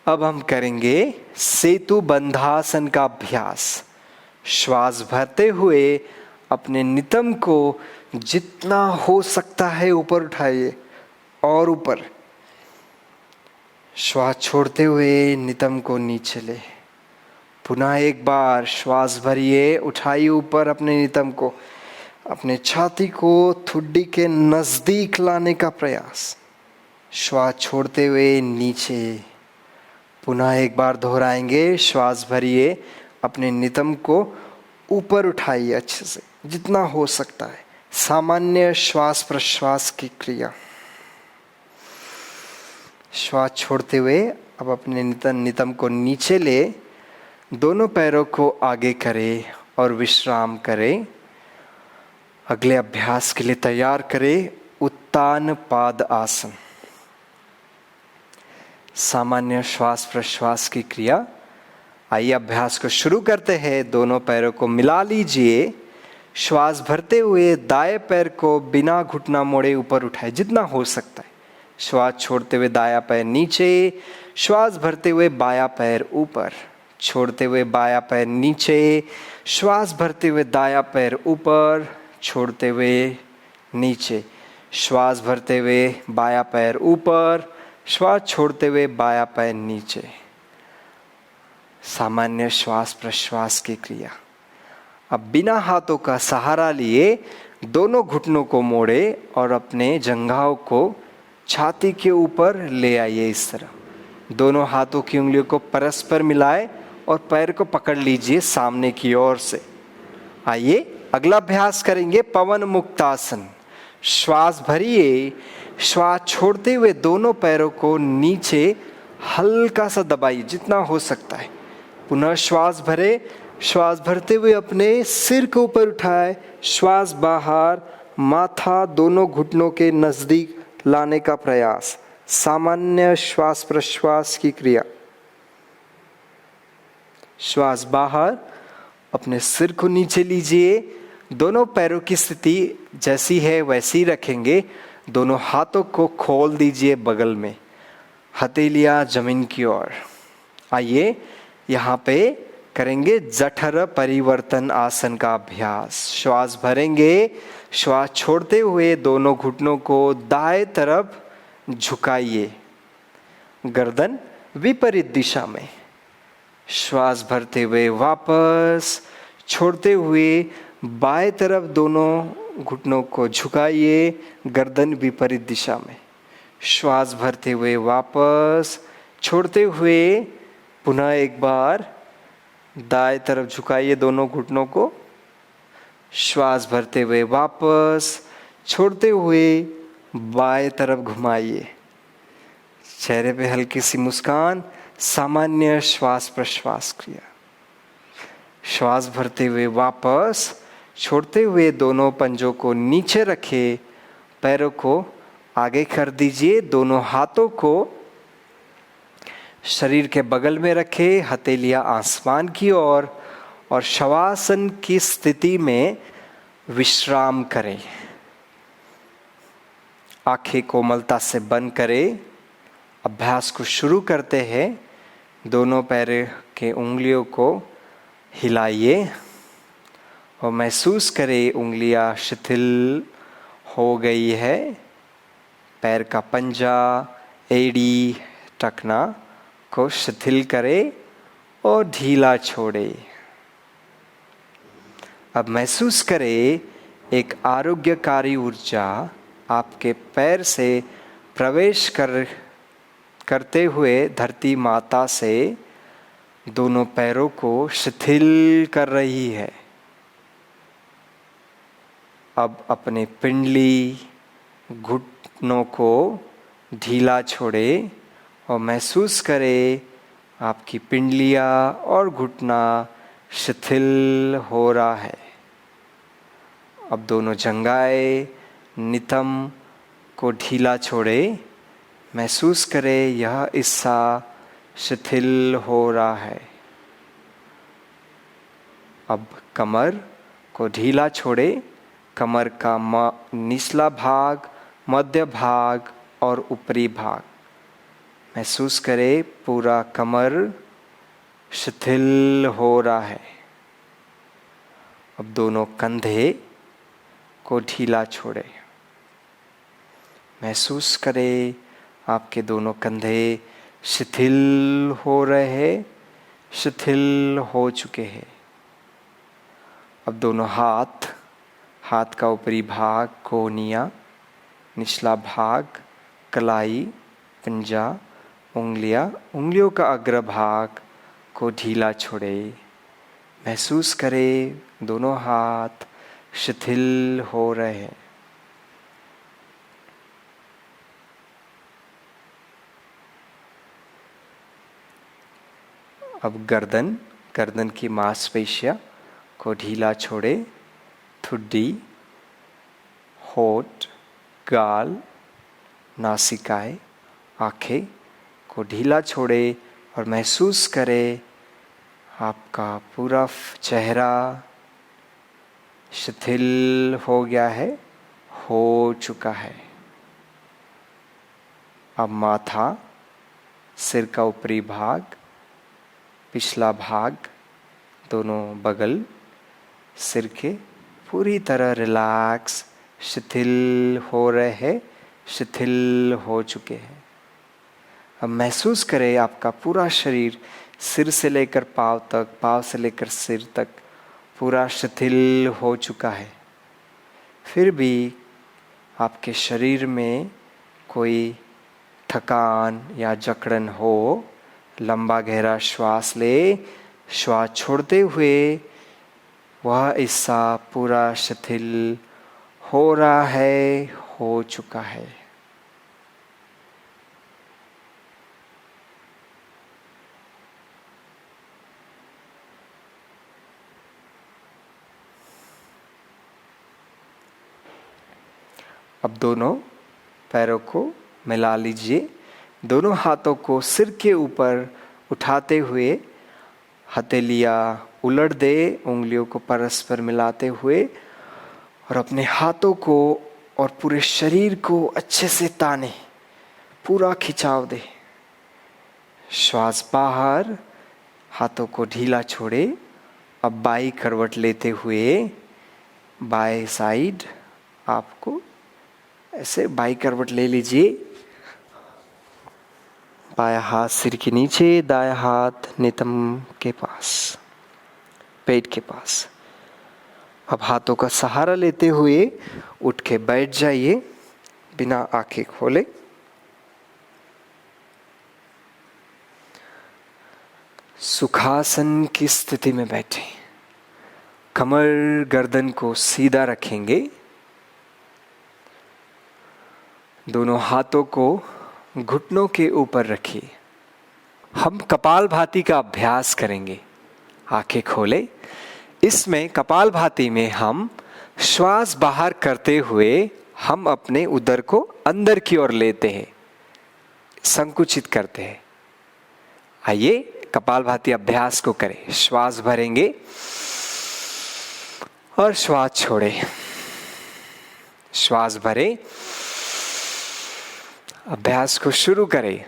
S1: अब हम करेंगे सेतु बंधासन का अभ्यास। श्वास भरते हुए अपने नितंब को जितना हो सकता है ऊपर उठाइए और ऊपर। श्वास छोड़ते हुए नितंब को नीचे ले। पुनः एक बार श्वास भरिए, उठाइए ऊपर अपने नितंब को, अपने छाती को ठुड्डी के नजदीक लाने का प्रयास। श्वास छोड़ते हुए नीचे। पुनः एक बार दोहराएंगे। श्वास भरिए, अपने नितंब को ऊपर उठाइए अच्छे से जितना हो सकता है। सामान्य श्वास प्रश्वास की क्रिया। श्वास छोड़ते हुए अब अपने नितंब को नीचे ले, दोनों पैरों को आगे करें और विश्राम करें। अगले अभ्यास के लिए तैयार करें उत्तान पाद आसन। सामान्य श्वास प्रश्वास की क्रिया। आइए अभ्यास को शुरू करते हैं। दोनों पैरों को मिला लीजिए। श्वास भरते हुए दाएं पैर को बिना घुटना मोड़े ऊपर उठाए जितना हो सकता है। श्वास छोड़ते हुए दायां पैर नीचे। श्वास भरते हुए बायां पैर ऊपर, छोड़ते हुए बायां पैर नीचे। श्वास भरते हुए दायां पैर ऊपर, छोड़ते हुए नीचे। श्वास भरते हुए बायां पैर ऊपर, श्वास छोड़ते हुए बायां पैर नीचे। सामान्य श्वास प्रश्वास की क्रिया। अब बिना हाथों का सहारा लिए दोनों घुटनों को मोड़े और अपने जंघाओं को छाती के ऊपर ले आइए। इस तरह दोनों हाथों की उंगलियों को परस्पर मिलाए और पैर को पकड़ लीजिए सामने की ओर से। आइए अगला अभ्यास करेंगे पवन मुक्तासन। श्वास भरिए, श्वास छोड़ते हुए दोनों पैरों को नीचे हल्का सा दबाइए जितना हो सकता है। पुनः श्वास भरे, श्वास भरते हुए अपने सिर को ऊपर उठाए। श्वास बाहर, माथा दोनों घुटनों के नजदीक लाने का प्रयास। सामान्य श्वास प्रश्वास की क्रिया। श्वास बाहर, अपने सिर को नीचे लीजिए। दोनों पैरों की स्थिति जैसी है वैसी रखेंगे। दोनों हाथों को खोल दीजिए बगल में, हथेलियां जमीन की ओर। आइए यहाँ पे करेंगे जठर परिवर्तन आसन का अभ्यास। श्वास भरेंगे, श्वास छोड़ते हुए दोनों घुटनों को दाएं तरफ झुकाइए, गर्दन विपरीत दिशा में। श्वास भरते हुए वापस, छोड़ते हुए बाएं तरफ दोनों घुटनों को झुकाइए, गर्दन विपरीत दिशा में। श्वास भरते हुए वापस, छोड़ते हुए पुनः एक बार दाएं तरफ झुकाइए दोनों घुटनों को। श्वास भरते हुए वापस, छोड़ते हुए बाएं तरफ घुमाइए। चेहरे पे हल्की सी मुस्कान। सामान्य श्वास प्रश्वास क्रिया। श्वास भरते हुए वापस, छोड़ते हुए दोनों पंजों को नीचे रखें, पैरों को आगे कर दीजिए। दोनों हाथों को शरीर के बगल में रखें, हथेलियां आसमान की ओर और शवासन की स्थिति में विश्राम करें। आंखें कोमलता से बंद करें। अभ्यास को शुरू करते हैं। दोनों पैर के उंगलियों को हिलाइए और महसूस करें उंगलियां शिथिल हो गई है। पैर का पंजा, एड़ी, टखना को शिथिल करें और ढीला छोड़े। अब महसूस करें एक आरोग्यकारी ऊर्जा आपके पैर से प्रवेश करते हुए धरती माता से दोनों पैरों को शिथिल कर रही है। अब अपने पिंडली घुटनों को ढीला छोड़े और महसूस करें आपकी पिंडलियाँ और घुटना शिथिल हो रहा है। अब दोनों जंघाएं नितंब को ढीला छोड़े, महसूस करें यह हिस्सा शिथिल हो रहा है। अब कमर को ढीला छोड़े, कमर का निचला भाग, मध्य भाग और ऊपरी भाग महसूस करें पूरा कमर शिथिल हो रहा है। अब दोनों कंधे को ढीला छोड़े, महसूस करें आपके दोनों कंधे शिथिल हो रहे हैं, शिथिल हो चुके हैं। अब दोनों हाथ का ऊपरी भाग, कोहनियाँ, निचला भाग, कलाई, पंजा, उंगलियों का अग्रभाग को ढीला छोड़े, महसूस करें दोनों हाथ शिथिल हो रहे हैं। अब गर्दन की मांसपेशियां को ढीला छोड़े, ठुड्डी, होठ, गाल, नासिकाएं, आँखें को ढीला छोड़े और महसूस करें आपका पूरा चेहरा शिथिल हो गया है, हो चुका है। अब माथा, सिर का ऊपरी भाग, पिछला भाग, दोनों बगल सिर के पूरी तरह रिलैक्स, शिथिल हो रहे हैं, शिथिल हो चुके हैं। अब महसूस करें आपका पूरा शरीर सिर से लेकर पाँव तक, पाँव से लेकर सिर तक पूरा शिथिल हो चुका है। फिर भी आपके शरीर में कोई थकान या जकड़न हो, लंबा गहरा श्वास ले, श्वास छोड़ते हुए वह हिस्सा पूरा शिथिल हो रहा है, हो चुका है। अब दोनों पैरों को मिला लीजिए, दोनों हाथों को सिर के ऊपर उठाते हुए हथेलियाँ उलट दे, उंगलियों को परस्पर मिलाते हुए और अपने हाथों को और पूरे शरीर को अच्छे से ताने, पूरा खिंचाव दे। श्वास बाहर, हाथों को ढीला छोड़े। अब बाई करवट लेते हुए बाएं साइड आपको ऐसे बाई करवट ले लीजिए। बायां हाथ सिर के नीचे, दायां हाथ नितंब के पास, पेट के पास। अब हाथों का सहारा लेते हुए उठ के बैठ जाइए बिना आंखें खोले। सुखासन की स्थिति में बैठे, कमर गर्दन को सीधा रखेंगे, दोनों हाथों को घुटनों के ऊपर रखिए। हम कपालभाति का अभ्यास करेंगे। आंखें खोले। इसमें कपालभाति में हम श्वास बाहर करते हुए हम अपने उदर को अंदर की ओर लेते हैं, संकुचित करते हैं। आइए कपालभाति अभ्यास को करें। श्वास भरेंगे और श्वास छोड़े। श्वास भरे, अभ्यास को शुरू करें।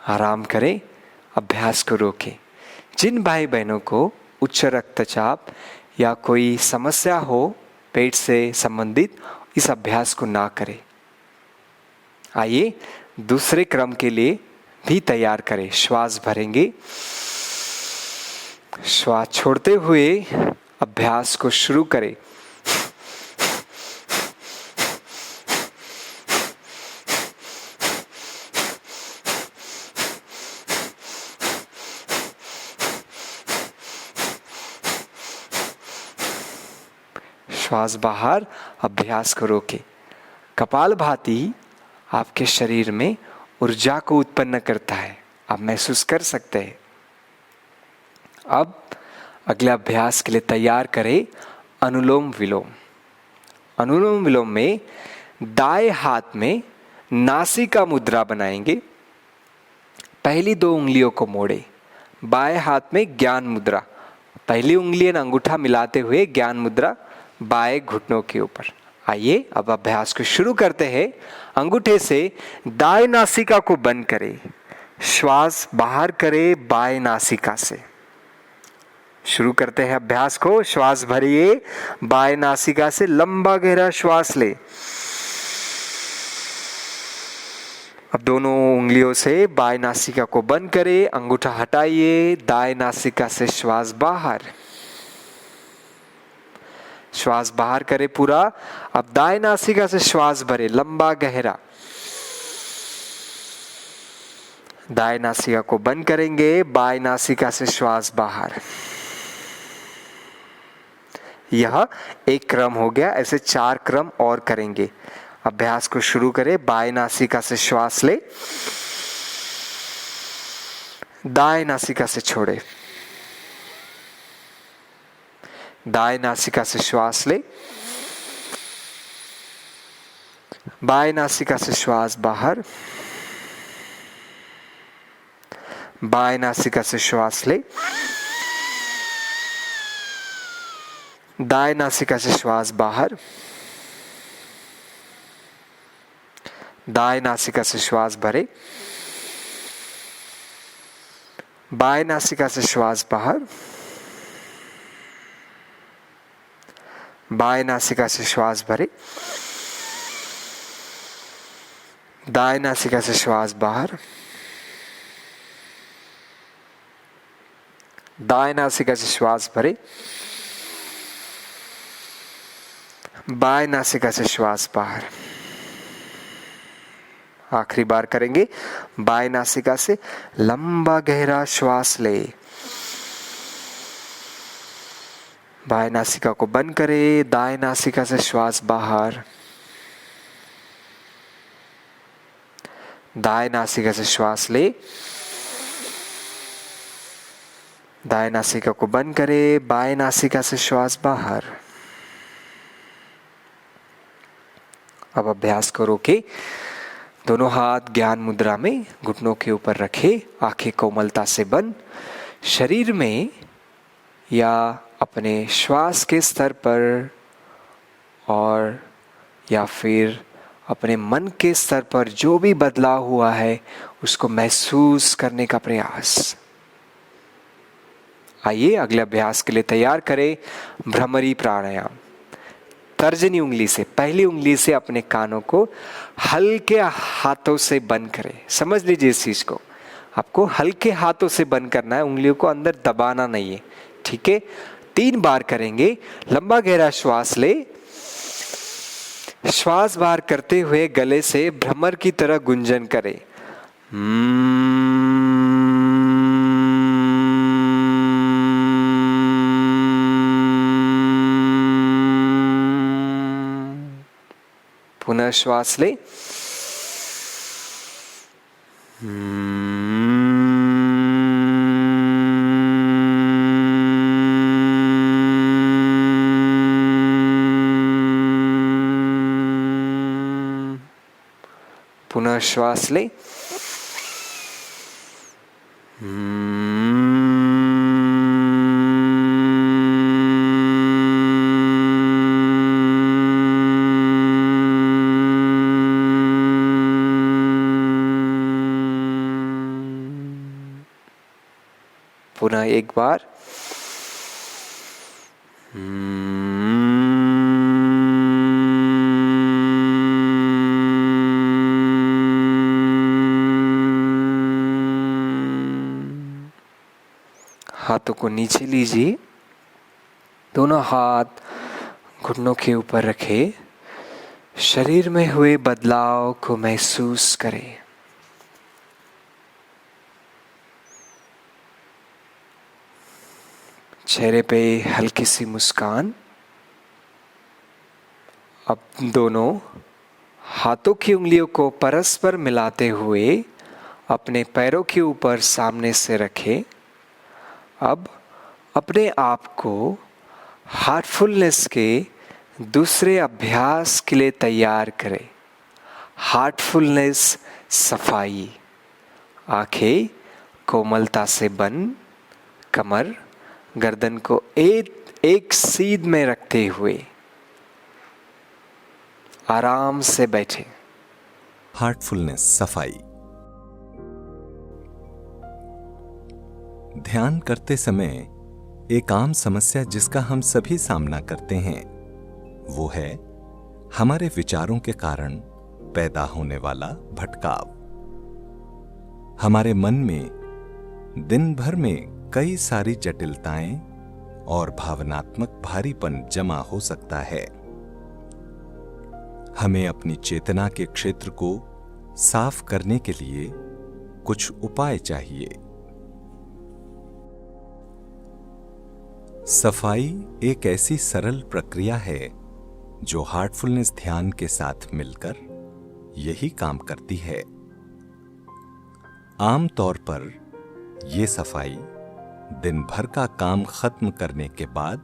S1: आराम करें, अभ्यास को रोकें। जिन भाई बहनों को उच्च रक्तचाप या कोई समस्या हो पेट से संबंधित इस अभ्यास को ना करें। आइए दूसरे क्रम के लिए भी तैयार करें। श्वास भरेंगे, श्वास छोड़ते हुए अभ्यास को शुरू करें। श्वास बाहर, अभ्यास को रोके। कपालभाति आपके शरीर में ऊर्जा को उत्पन्न करता है, आप महसूस कर सकते हैं। अब अगले अभ्यास के लिए तैयार करें अनुलोम विलोम। अनुलोम विलोम में दाएं हाथ में नासिका मुद्रा बनाएंगे। पहली 2 उंगलियों को मोड़े। बाएं हाथ में ज्ञान मुद्रा, पहली उंगली और अंगूठा मिलाते हुए ज्ञान मुद्रा बाएं घुटनों के ऊपर। आइए अब अभ्यास को शुरू करते हैं। अंगूठे से दाएं नासिका को बंद करें, श्वास बाहर करें बाएं नासिका से। शुरू करते हैं अभ्यास को। श्वास भरिए, बाएं नासिका से लंबा गहरा श्वास ले। अब दोनों उंगलियों से बाएं नासिका को बंद करें, अंगूठा हटाइए, दाएं नासिका से श्वास बाहर। श्वास बाहर करें पूरा। अब दाएं नासिका से श्वास भरे लंबा गहरा। दाएं नासिका को बंद करेंगे, बाएं नासिका से श्वास बाहर। यह एक क्रम हो गया, ऐसे 4 क्रम और करेंगे। अभ्यास को शुरू करें। बाएं नासिका से श्वास ले, दाएं नासिका से छोड़े। दाएं नासिका से श्वास ले, बाएं नासिका से श्वास बाहर। बाएं नासिका से श्वास ले, दाएं नासिका से श्वास बाहर। दाएं नासिका से श्वास भरे, बाएं नासिका से श्वास बाहर। बाएं नासिका से श्वास भरे, दाएं नासिका से श्वास बाहर। दाएं नासिका से श्वास भरे, बाएं नासिका से श्वास बाहर। आखिरी बार करेंगे। बाएं नासिका से लंबा गहरा श्वास ले, बाएं नासिका को बंद करें, दाएं नासिका से श्वास बाहर। दाएं नासिका से श्वास ले, दाएं नासिका को बंद करें, बाएं नासिका से श्वास बाहर। अब अभ्यास को रोके। दोनों हाथ ज्ञान मुद्रा में घुटनों के ऊपर रखे, आंखें कोमलता से बंद। शरीर में या अपने श्वास के स्तर पर और या फिर अपने मन के स्तर पर जो भी बदलाव हुआ है उसको महसूस करने का प्रयास। आइए अगले अभ्यास के लिए तैयार करें। भ्रमरी प्राणायाम। तर्जनी उंगली से, पहली उंगली से अपने कानों को हल्के हाथों से बंद करें। समझ लीजिए इस चीज को, आपको हल्के हाथों से बंद करना है, उंगलियों को अंदर दबाना नहीं है। ठीक है, 3 बार करेंगे। लंबा गहरा श्वास ले, श्वास बाहर करते हुए गले से भ्रमर की तरह गुंजन करें। पुनः श्वास ले, पुनः श्वास ले, पुनः एक बार, हाथों को नीचे लीजिए, दोनों हाथ घुटनों के ऊपर रखें, शरीर में हुए बदलाव को महसूस करें। चेहरे पे हल्की सी मुस्कान। अब दोनों हाथों की उंगलियों को परस्पर मिलाते हुए अपने पैरों के ऊपर सामने से रखें। अब अपने आप को हार्टफुलनेस के दूसरे अभ्यास के लिए तैयार करें। हार्टफुलनेस सफाई। आंखें कोमलता से बंद, कमर गर्दन को एक सीध में रखते हुए आराम से बैठे।
S2: हार्टफुलनेस सफाई। ध्यान करते समय एक आम समस्या जिसका हम सभी सामना करते हैं वो है हमारे विचारों के कारण पैदा होने वाला भटकाव। हमारे मन में दिन भर में कई सारी जटिलताएं और भावनात्मक भारीपन जमा हो सकता है। हमें अपनी चेतना के क्षेत्र को साफ करने के लिए कुछ उपाय चाहिए। सफाई एक ऐसी सरल प्रक्रिया है जो हार्टफुलनेस ध्यान के साथ मिलकर यही काम करती है। आमतौर पर यह सफाई दिन भर का काम खत्म करने के बाद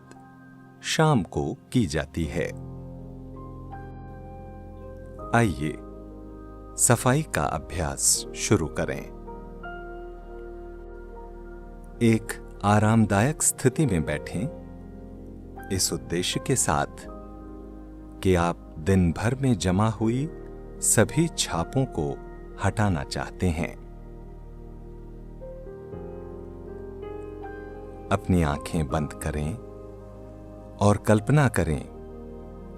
S2: शाम को की जाती है। आइए सफाई का अभ्यास शुरू करें। एक आरामदायक स्थिति में बैठें, इस उद्देश्य के साथ कि आप दिन भर में जमा हुई सभी छापों को हटाना चाहते हैं। अपनी आंखें बंद करें और कल्पना करें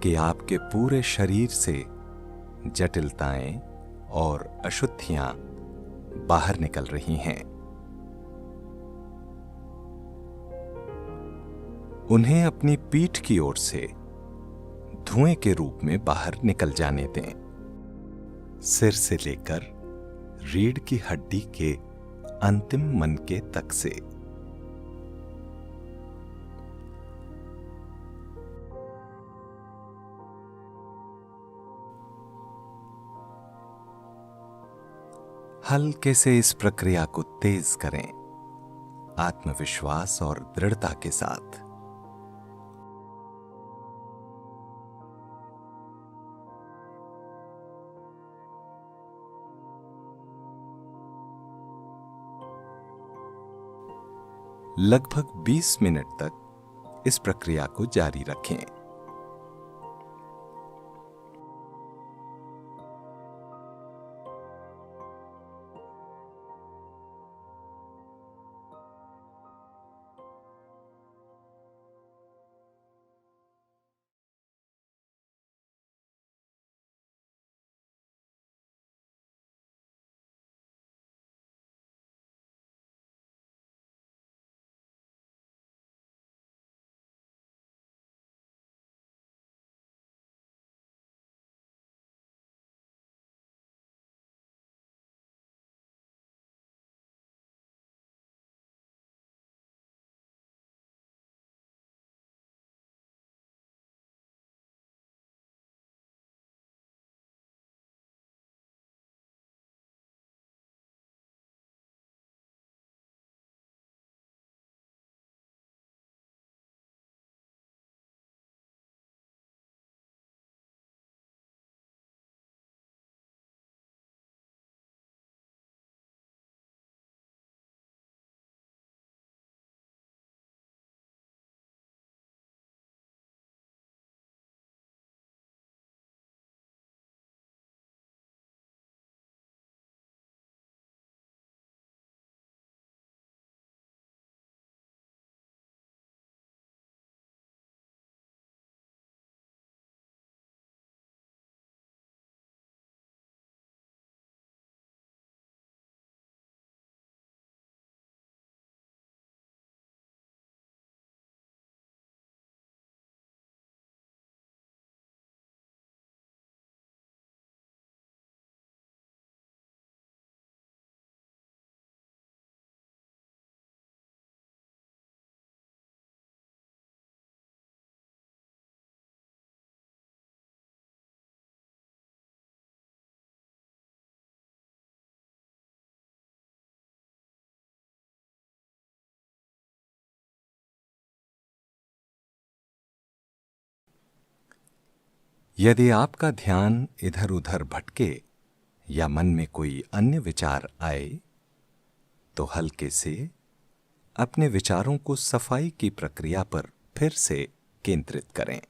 S2: कि आपके पूरे शरीर से जटिलताएं और अशुद्धियां बाहर निकल रही हैं। उन्हें अपनी पीठ की ओर से धुएं के रूप में बाहर निकल जाने दें। सिर से लेकर रीढ़ की हड्डी के अंतिम मनके तक से। हल्के से इस प्रक्रिया को तेज करें, आत्मविश्वास और दृढ़ता के साथ। लगभग 20 मिनट तक इस प्रक्रिया को जारी रखें। यदि आपका ध्यान इधर उधर भटके या मन में कोई अन्य विचार आए तो हल्के से अपने विचारों को सफाई की प्रक्रिया पर फिर से केंद्रित करें।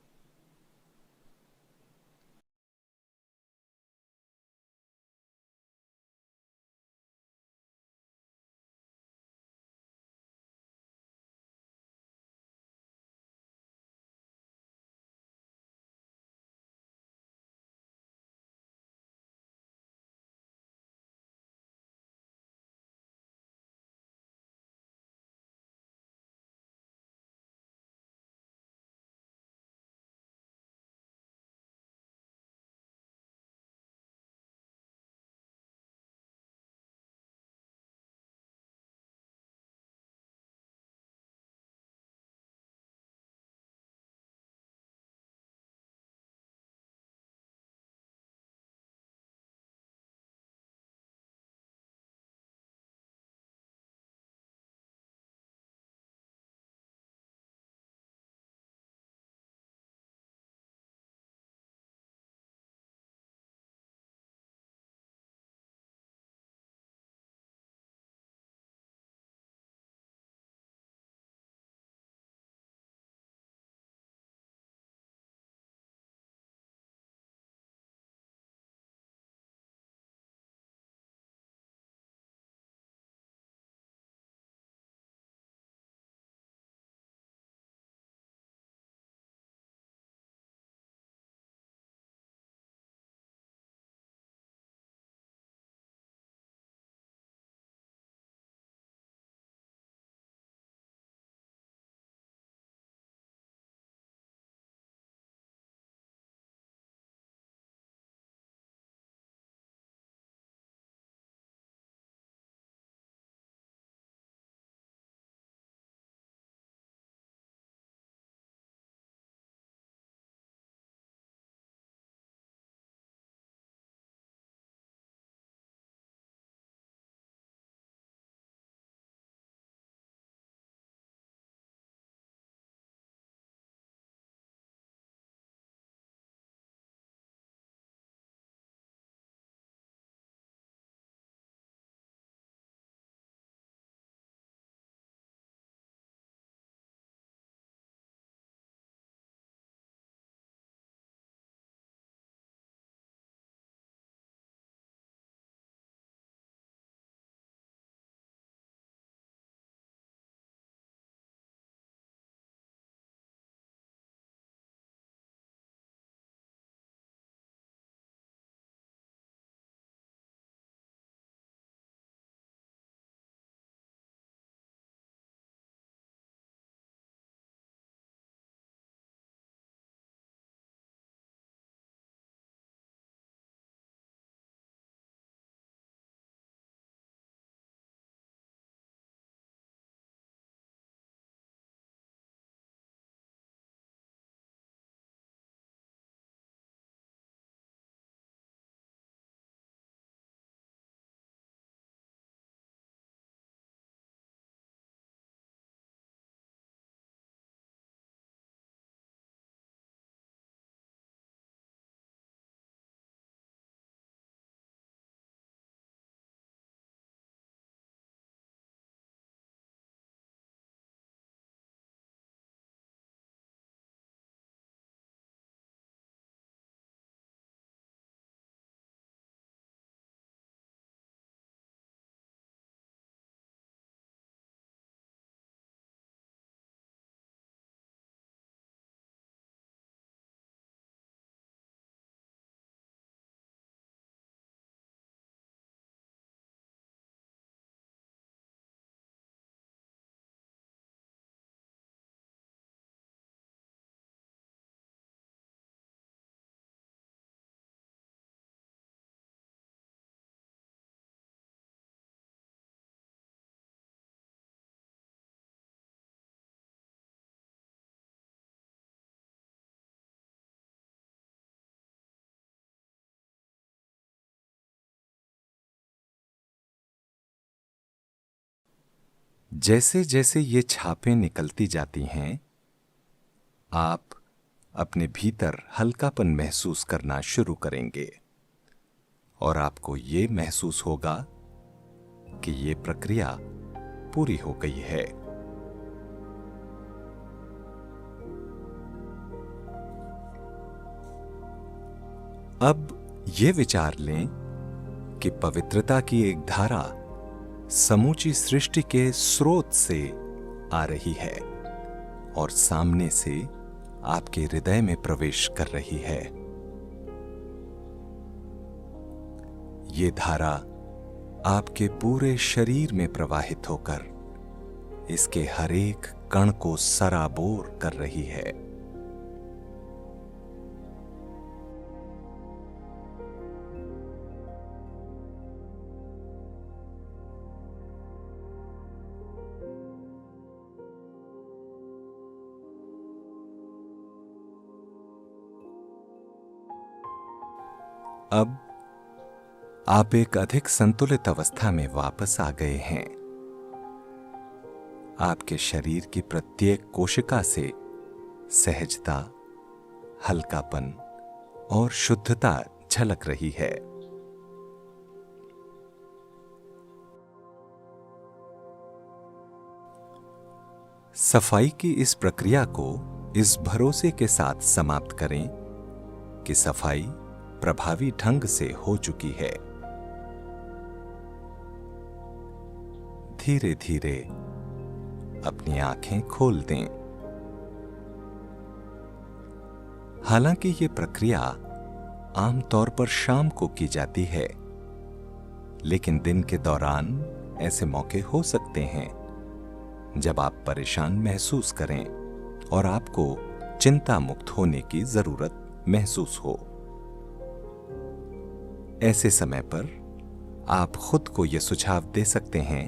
S2: जैसे जैसे ये छापें निकलती जाती हैं, आप अपने भीतर हल्कापन महसूस करना शुरू करेंगे और आपको ये महसूस होगा कि ये प्रक्रिया पूरी हो गई है। अब ये विचार लें कि पवित्रता की एक धारा समूची सृष्टि के स्रोत से आ रही है और सामने से आपके हृदय में प्रवेश कर रही है। ये धारा आपके पूरे शरीर में प्रवाहित होकर इसके हर एक कण को सराबोर कर रही है। अब आप एक अधिक संतुलित अवस्था में वापस आ गए हैं। आपके शरीर की प्रत्येक कोशिका से सहजता, हल्कापन और शुद्धता झलक रही है। सफाई की इस प्रक्रिया को इस भरोसे के साथ समाप्त करें कि सफाई प्रभावी ढंग से हो चुकी है। धीरे धीरे अपनी आंखें खोल दें। हालांकि ये प्रक्रिया आमतौर पर शाम को की जाती है, लेकिन दिन के दौरान ऐसे मौके हो सकते हैं जब आप परेशान महसूस करें और आपको चिंता मुक्त होने की जरूरत महसूस हो। ऐसे समय पर आप खुद को यह सुझाव दे सकते हैं,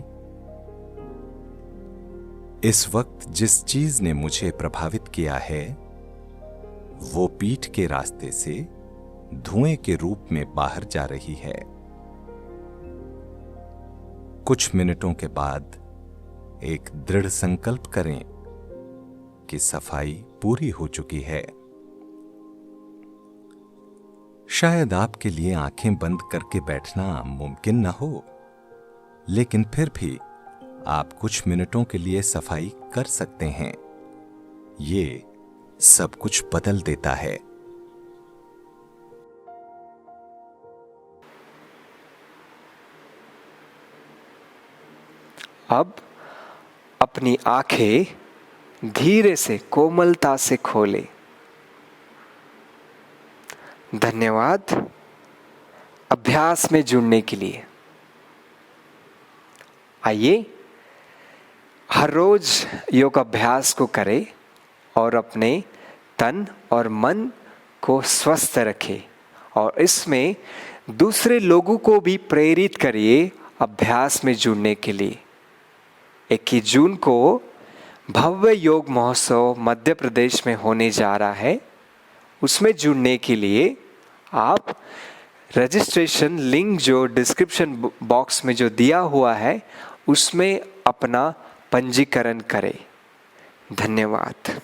S2: इस वक्त जिस चीज ने मुझे प्रभावित किया है वो पीठ के रास्ते से धुएं के रूप में बाहर जा रही है। कुछ मिनटों के बाद एक दृढ़ संकल्प करें कि सफाई पूरी हो चुकी है। शायद आपके लिए आंखें बंद करके बैठना मुमकिन न हो, लेकिन फिर भी आप कुछ मिनटों के लिए सफाई कर सकते हैं। ये सब कुछ बदल देता है।
S1: अब अपनी आंखें धीरे से कोमलता से खोलें। धन्यवाद अभ्यास में जुड़ने के लिए। आइए हर रोज योग अभ्यास को करें और अपने तन और मन को स्वस्थ रखें और इसमें दूसरे लोगों को भी प्रेरित करिए अभ्यास में जुड़ने के लिए। 21 जून को भव्य योग महोत्सव मध्य प्रदेश में होने जा रहा है। उसमें जुड़ने के लिए आप रजिस्ट्रेशन लिंक जो डिस्क्रिप्शन बॉक्स में जो दिया हुआ है उसमें अपना पंजीकरण करें। धन्यवाद।